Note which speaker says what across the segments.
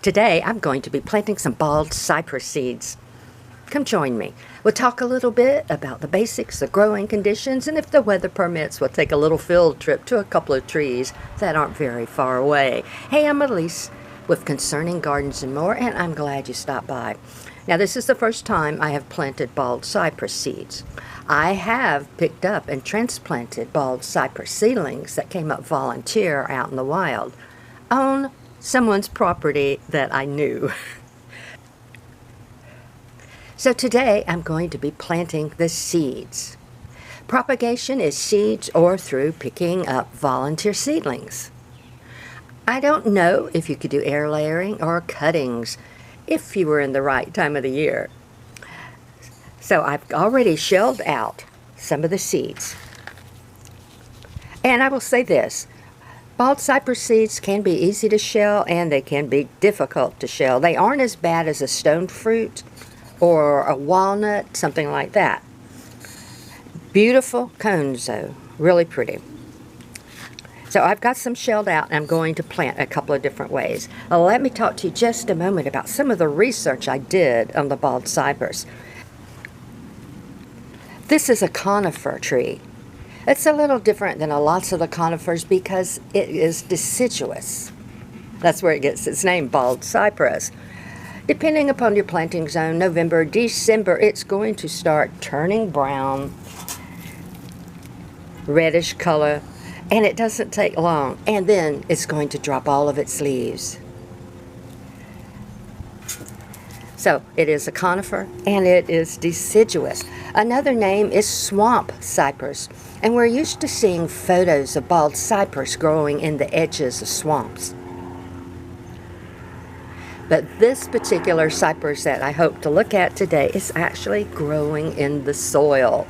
Speaker 1: Today I'm going to be planting some bald cypress seeds. Come join me. We'll talk a little bit about the basics, the growing conditions, and if the weather permits, we'll take a little field trip to a couple of trees that aren't very far away. Hey, I'm Elise with Concerning Gardens and More, and I'm glad you stopped by. Now, this is the first time I have planted bald cypress seeds. I have picked up and transplanted bald cypress seedlings that came up volunteer out in the wild on someone's property that I knew. So today I'm going to be planting the seeds. Propagation is seeds or through picking up volunteer seedlings. I don't know if you could do air layering or cuttings if you were in the right time of the year. So I've already shelled out some of the seeds. And I will say this, bald cypress seeds can be easy to shell and they can be difficult to shell. They aren't as bad as a stone fruit or a walnut, something like that. Beautiful cones though, really pretty. So I've got some shelled out and I'm going to plant a couple of different ways. Let me talk to you just a moment about some of the research I did on the bald cypress. This is a conifer tree. It's a little different than lots of the conifers because it is deciduous. That's where it gets its name, bald cypress. Depending upon your planting zone, November, December, it's going to start turning brown, reddish color, and it doesn't take long, and then it's going to drop all of its leaves. So it is a conifer and it is deciduous. Another name is swamp cypress, and we're used to seeing photos of bald cypress growing in the edges of swamps. But this particular cypress that I hope to look at today is actually growing in the soil.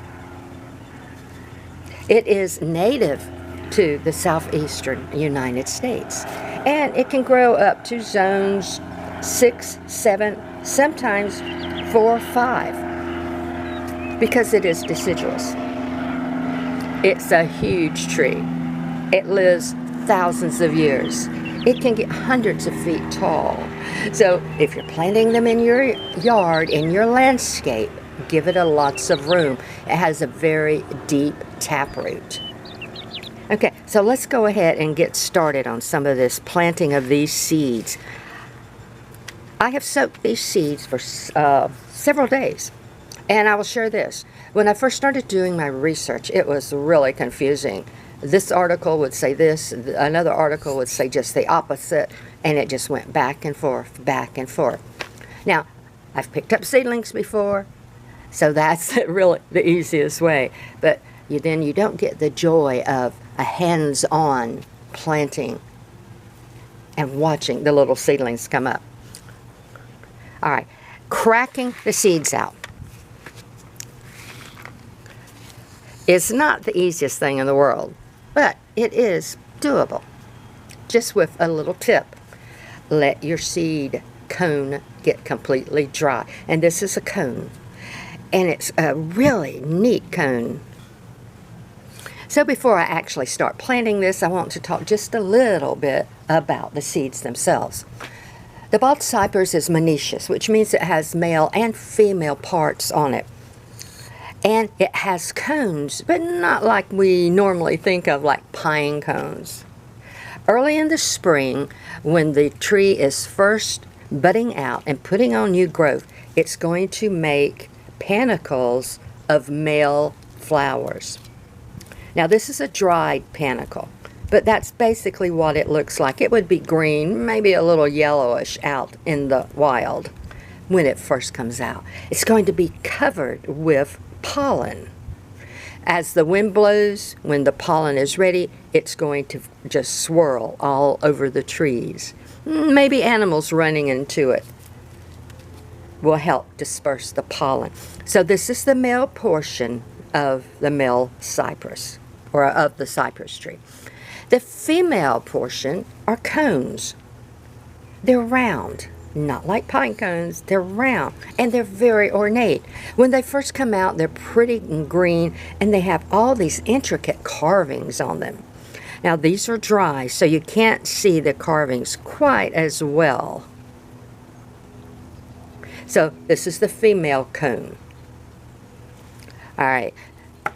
Speaker 1: It is native to the southeastern United States, and it can grow up to zones 6, 7, sometimes 4, 5, because it is deciduous. It's a huge tree. It lives thousands of years. It can get hundreds of feet tall. So if you're planting them in your yard, in your landscape, give it lots of room. It has a very deep taproot. Okay, so let's go ahead and get started on some of this planting of these seeds. I have soaked these seeds for several days, and I will share this. When I first started doing my research, it was really confusing. This article would say this, another article would say just the opposite, and it just went back and forth, back and forth. Now, I've picked up seedlings before, so that's really the easiest way, but then you don't get the joy of a hands-on planting and watching the little seedlings come up. All right, cracking the seeds out. It's not the easiest thing in the world, but it is doable. Just with a little tip. Let your seed cone get completely dry. And this is a cone. And it's a really neat cone. So before I actually start planting this, I want to talk just a little bit about the seeds themselves. The bald cypress is monoecious, which means it has male and female parts on it. And it has cones, but not like we normally think of, like pine cones. Early in the spring, when the tree is first budding out and putting on new growth, it's going to make panicles of male flowers. Now, this is a dried panicle, but that's basically what it looks like. It would be green, maybe a little yellowish out in the wild when it first comes out. It's going to be covered with pollen. As the wind blows, when the pollen is ready, it's going to just swirl all over the trees. Maybe animals running into it will help disperse the pollen. So this is the male portion of the male cypress, or of the cypress tree. The female portion are cones. They're round. Not like pine cones, they're round, and they're very ornate. When they first come out, they're pretty and green, and they have all these intricate carvings on them. Now, these are dry, so you can't see the carvings quite as well So this is the female cone. All right.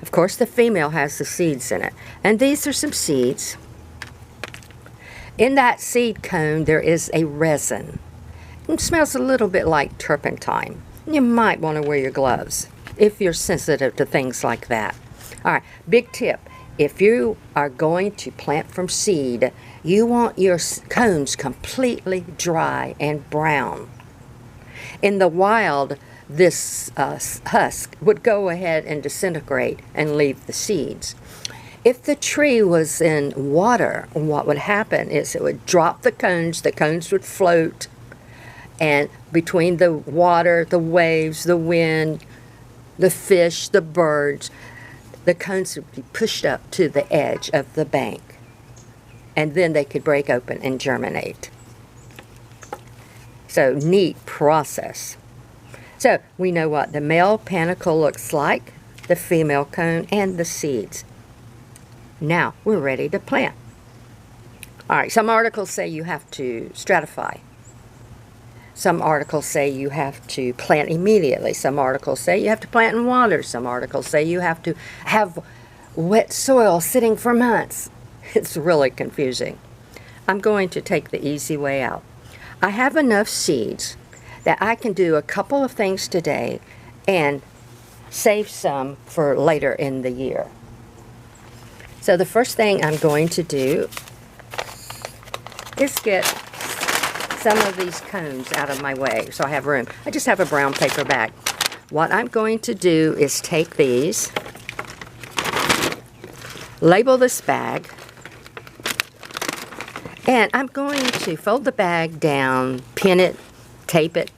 Speaker 1: Of course, the female has the seeds in it. And these are some seeds. In that seed cone, there is a resin. It smells a little bit like turpentine. You might want to wear your gloves if you're sensitive to things like that. All right, big tip. If you are going to plant from seed, you want your cones completely dry and brown. In the wild, this husk would go ahead and disintegrate and leave the seeds. If the tree was in water, what would happen is it would drop the cones would float, and between the water, the waves, the wind, the fish, the birds, the cones would be pushed up to the edge of the bank, and then they could break open and germinate. So, neat process. So, we know what the male panicle looks like, the female cone, and the seeds. Now, we're ready to plant. All right, some articles say you have to stratify. Some articles say you have to plant immediately. Some articles say you have to plant in water. Some articles say you have to have wet soil sitting for months. It's really confusing. I'm going to take the easy way out. I have enough seeds that I can do a couple of things today and save some for later in the year. So the first thing I'm going to do is get some of these cones out of my way so I have room. I just have a brown paper bag. What I'm going to do is take these, label this bag, and I'm going to fold the bag down, pin it, tape it,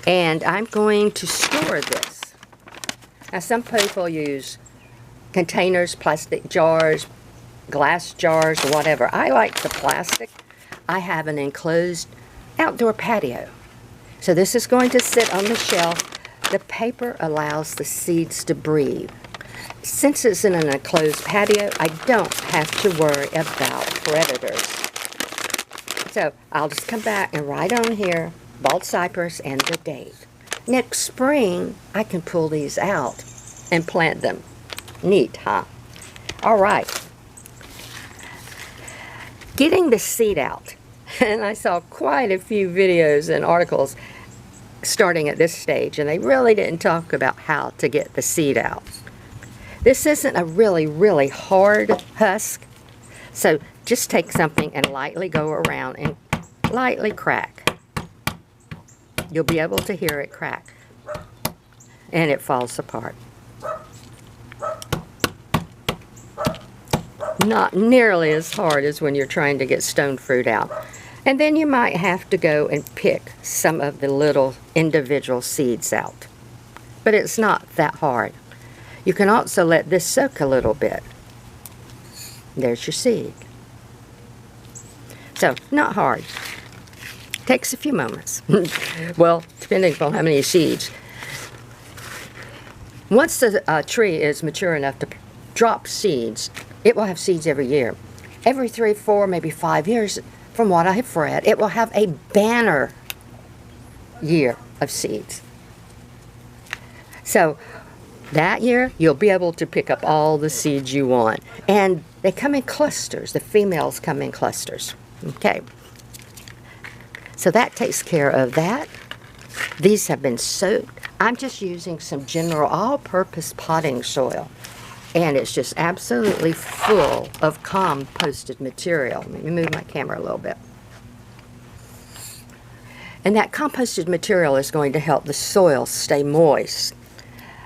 Speaker 1: and I'm going to store this. Now some people use containers, plastic jars, glass jars, whatever. I like the plastic. I have an enclosed outdoor patio. So this is going to sit on the shelf. The paper allows the seeds to breathe. Since it's in an enclosed patio, I don't have to worry about predators. So I'll just come back and write on here, Bald Cypress and the date. Next spring, I can pull these out and plant them. Neat, huh? All right. Getting the seed out. And I saw quite a few videos and articles starting at this stage, and they really didn't talk about how to get the seed out. This isn't a really hard husk, so just take something and lightly go around and lightly crack. You'll be able to hear it crack, and it falls apart. Not nearly as hard as when you're trying to get stone fruit out. And then you might have to go and pick some of the little individual seeds out. But it's not that hard. You can also let this soak a little bit. There's your seed. So, not hard. Takes a few moments. Well, depending upon how many seeds. Once the tree is mature enough to drop seeds, it will have seeds every year. Every 3, 4, maybe 5 years, from what I have read, it will have a banner year of seeds. So that year, you'll be able to pick up all the seeds you want. And they come in clusters. The females come in clusters. Okay. So that takes care of that. These have been soaked. I'm just using some general all-purpose potting soil. And it's just absolutely full of composted material. Let me move my camera a little bit. And that composted material is going to help the soil stay moist.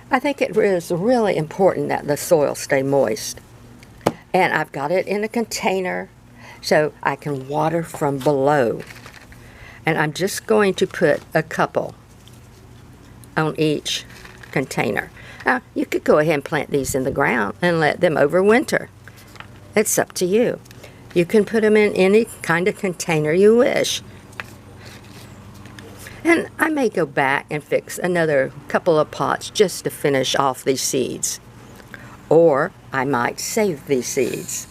Speaker 1: I think it is really important that the soil stay moist. And I've got it in a container so I can water from below. And I'm just going to put a couple on each container. Now, you could go ahead and plant these in the ground and let them overwinter. It's up to you. You can put them in any kind of container you wish. And I may go back and fix another couple of pots just to finish off these seeds. Or I might save these seeds.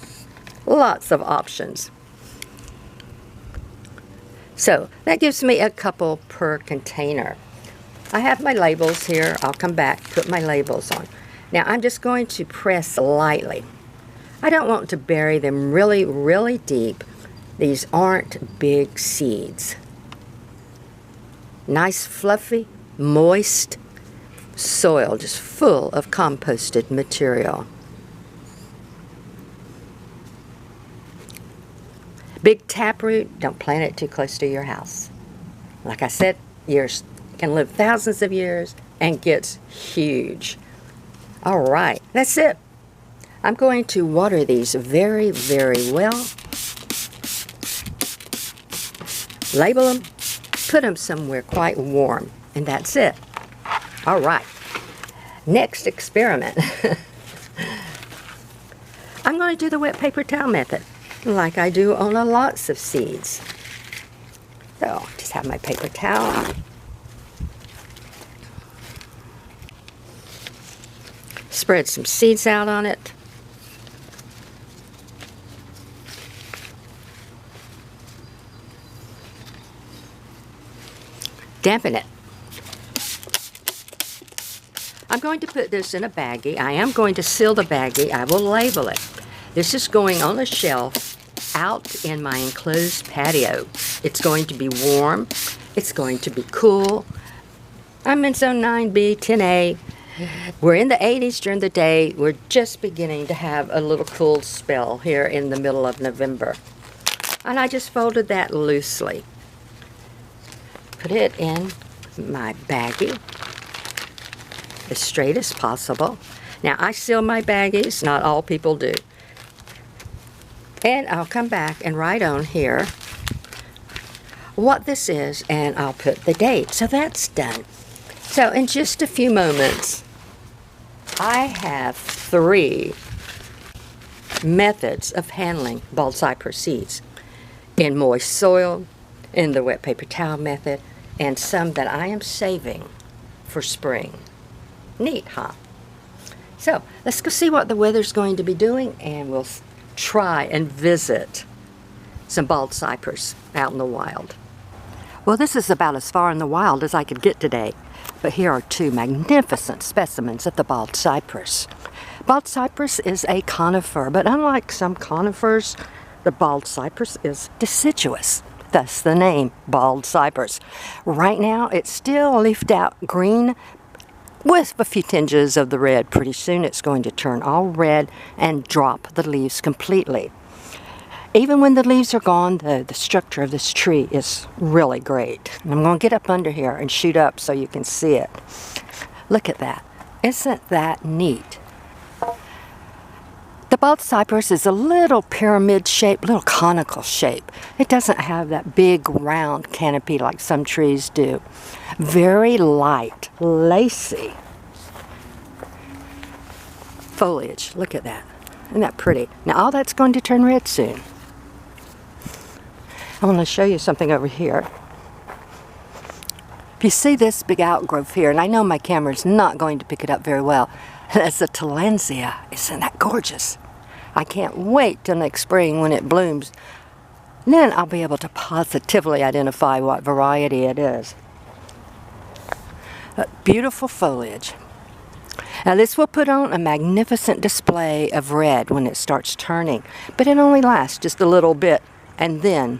Speaker 1: Lots of options. So that gives me a couple per container. I have my labels here. I'll come back, put my labels on. Now I'm just going to press lightly. I don't want to bury them really, really deep. These aren't big seeds. Nice, fluffy, moist soil, just full of composted material. Big taproot, don't plant it too close to your house. Like I said, yours can live thousands of years and gets huge. All right, that's it. I'm going to water these very, very well. Label them, put them somewhere quite warm, and that's it. All right, next experiment. I'm going to do the wet paper towel method, like I do on lots of seeds. So, just have my paper towel. Spread some seeds out on it. Dampen it. I'm going to put this in a baggie. I am going to seal the baggie. I will label it. This is going on a shelf out in my enclosed patio. It's going to be warm. It's going to be cool. I'm in zone 9B, 10A. We're in the 80s during the day. We're just beginning to have a little cool spell here in the middle of November. And I just folded that loosely. Put it in my baggie as straight as possible. Now I seal my baggies, not all people do. And I'll come back and write on here what this is, and I'll put the date. So that's done. So in just a few moments, I have 3 methods of handling bald cypress seeds. In moist soil, in the wet paper towel method, and some that I am saving for spring. Neat, huh? So let's go see what the weather's going to be doing, and we'll try and visit some bald cypress out in the wild. Well, this is about as far in the wild as I could get today, but here are 2 magnificent specimens of the bald cypress. Bald cypress is a conifer, but unlike some conifers, the bald cypress is deciduous. Thus the name, bald cypress. Right now, it's still leafed out green with a few tinges of the red. Pretty soon, it's going to turn all red and drop the leaves completely. Even when the leaves are gone, the structure of this tree is really great. And I'm going to get up under here and shoot up so you can see it. Look at that. Isn't that neat? The bald cypress is a little pyramid shape, little conical shape. It doesn't have that big round canopy like some trees do. Very light, lacy foliage. Look at that. Isn't that pretty? Now all that's going to turn red soon. I want to show you something over here. If you see this big outgrowth here, and I know my camera's not going to pick it up very well, that's a tillandsia. Isn't that gorgeous? I can't wait till next spring when it blooms. Then I'll be able to positively identify what variety it is. Beautiful foliage. Now this will put on a magnificent display of red when it starts turning, but it only lasts just a little bit, and then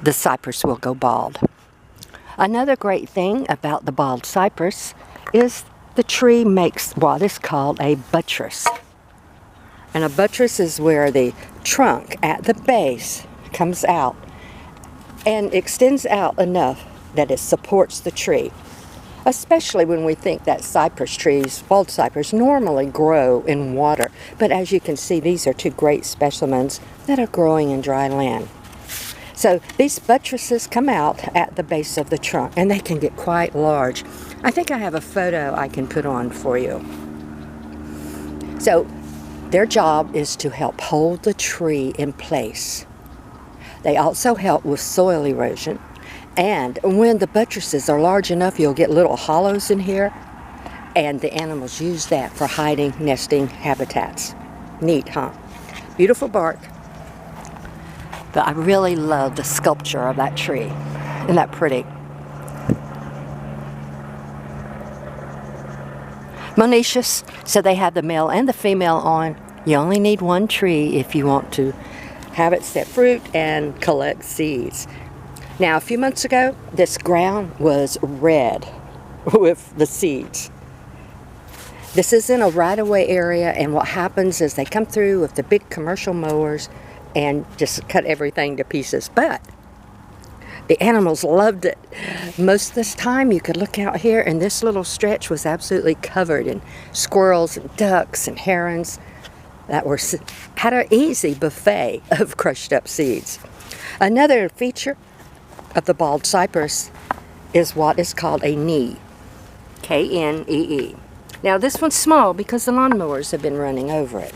Speaker 1: the cypress will go bald. Another great thing about the bald cypress is the tree makes what is called a buttress. And a buttress is where the trunk at the base comes out and extends out enough that it supports the tree. Especially when we think that cypress trees, bald cypress, normally grow in water. But as you can see, these are 2 great specimens that are growing in dry land. So these buttresses come out at the base of the trunk, and they can get quite large. I think I have a photo I can put on for you. So their job is to help hold the tree in place. They also help with soil erosion. And when the buttresses are large enough, you'll get little hollows in here. And the animals use that for hiding, nesting habitats. Neat, huh? Beautiful bark. But I really love the sculpture of that tree. Isn't that pretty? monoecious, so they have the male and the female on. You only need one tree if you want to have it set fruit and collect seeds. Now, a few months ago, this ground was red with the seeds. This is in a right-of-way area, and what happens is they come through with the big commercial mowers and just cut everything to pieces. But the animals loved it. Most of this time you could look out here and this little stretch was absolutely covered in squirrels and ducks and herons that had an easy buffet of crushed up seeds. Another feature of the bald cypress is what is called a knee. K-N-E-E. Now this one's small because the lawnmowers have been running over it.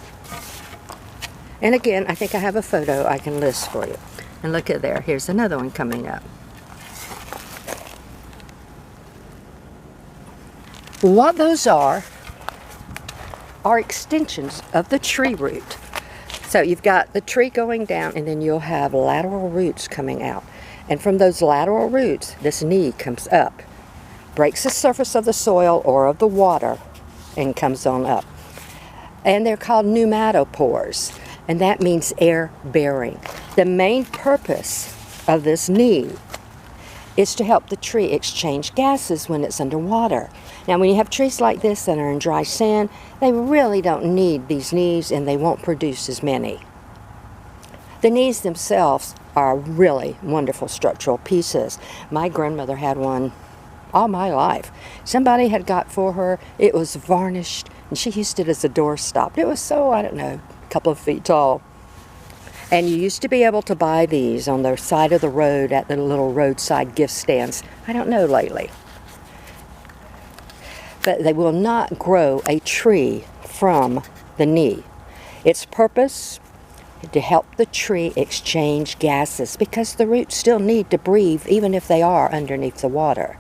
Speaker 1: And again, I think I have a photo I can list for you. And look at there, here's another one coming up. What those are extensions of the tree root. So you've got the tree going down and then you'll have lateral roots coming out. And from those lateral roots, this knee comes up, breaks the surface of the soil or of the water, and comes on up. And they're called pneumatopores, and that means air bearing. The main purpose of this knee is to help the tree exchange gases when it's underwater. Now when you have trees like this that are in dry sand, they really don't need these knees and they won't produce as many. The knees themselves are really wonderful structural pieces. My grandmother had one all my life. Somebody had got for her, it was varnished, and she used it as a doorstop. It was so, I don't know, a couple of feet tall. And you used to be able to buy these on the side of the road at the little roadside gift stands. I don't know lately. But they will not grow a tree from the knee. Its purpose to help the tree exchange gases because the roots still need to breathe even if they are underneath the water.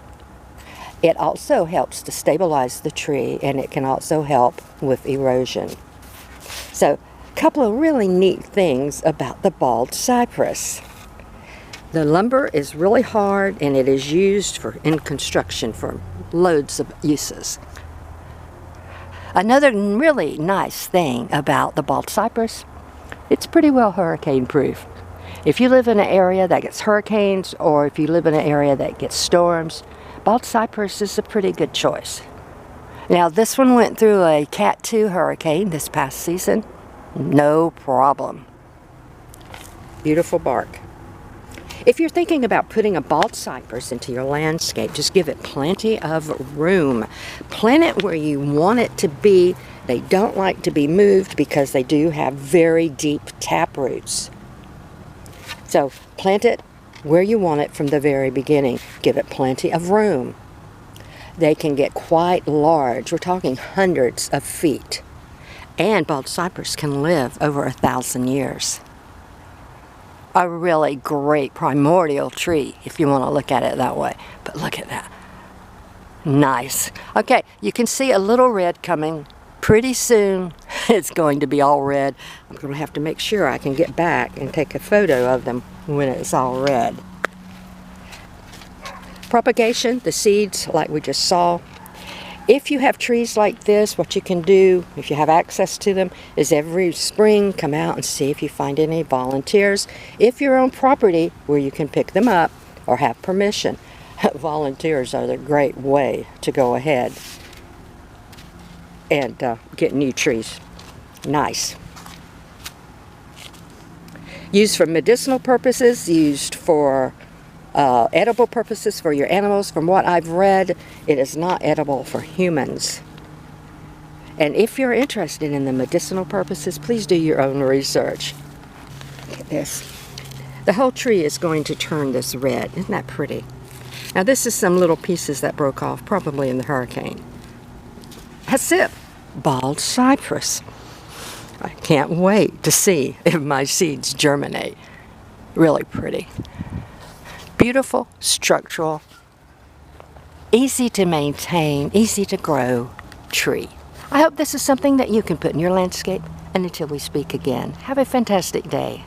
Speaker 1: It also helps to stabilize the tree, and it can also help with erosion. So, a couple of really neat things about the bald cypress. The lumber is really hard, and it is used in construction for loads of uses. Another really nice thing about the bald cypress, it's pretty well hurricane proof. If you live in an area that gets hurricanes, or if you live in an area that gets storms, bald cypress is a pretty good choice. Now this one went through a Cat 2 hurricane this past season. No problem. Beautiful bark. If you're thinking about putting a bald cypress into your landscape, just give it plenty of room. Plant it where you want it to be. They don't like to be moved because they do have very deep tap roots. So plant it where you want it from the very beginning. Give it plenty of room. They can get quite large. We're talking hundreds of feet. And bald cypress can live over 1,000 years. A really great primordial tree, if you want to look at it that way. But look at that. Nice. Okay, you can see a little red coming. Pretty soon, it's going to be all red. I'm going to have to make sure I can get back and take a photo of them when it's all red. Propagation, the seeds, like we just saw. If you have trees like this, what you can do, if you have access to them, is every spring come out and see if you find any volunteers. If you're on property where you can pick them up or have permission, volunteers are the great way to go ahead and get new trees. Nice. Used for medicinal purposes, used for edible purposes for your animals. From what I've read, it is not edible for humans. And if you're interested in the medicinal purposes, please do your own research. Look at this. The whole tree is going to turn this red. Isn't that pretty? Now this is some little pieces that broke off, probably in the hurricane. That's it. Bald cypress. I can't wait to see if my seeds germinate. Really pretty. Beautiful, structural, easy to maintain, easy to grow tree. I hope this is something that you can put in your landscape. And until we speak again, have a fantastic day.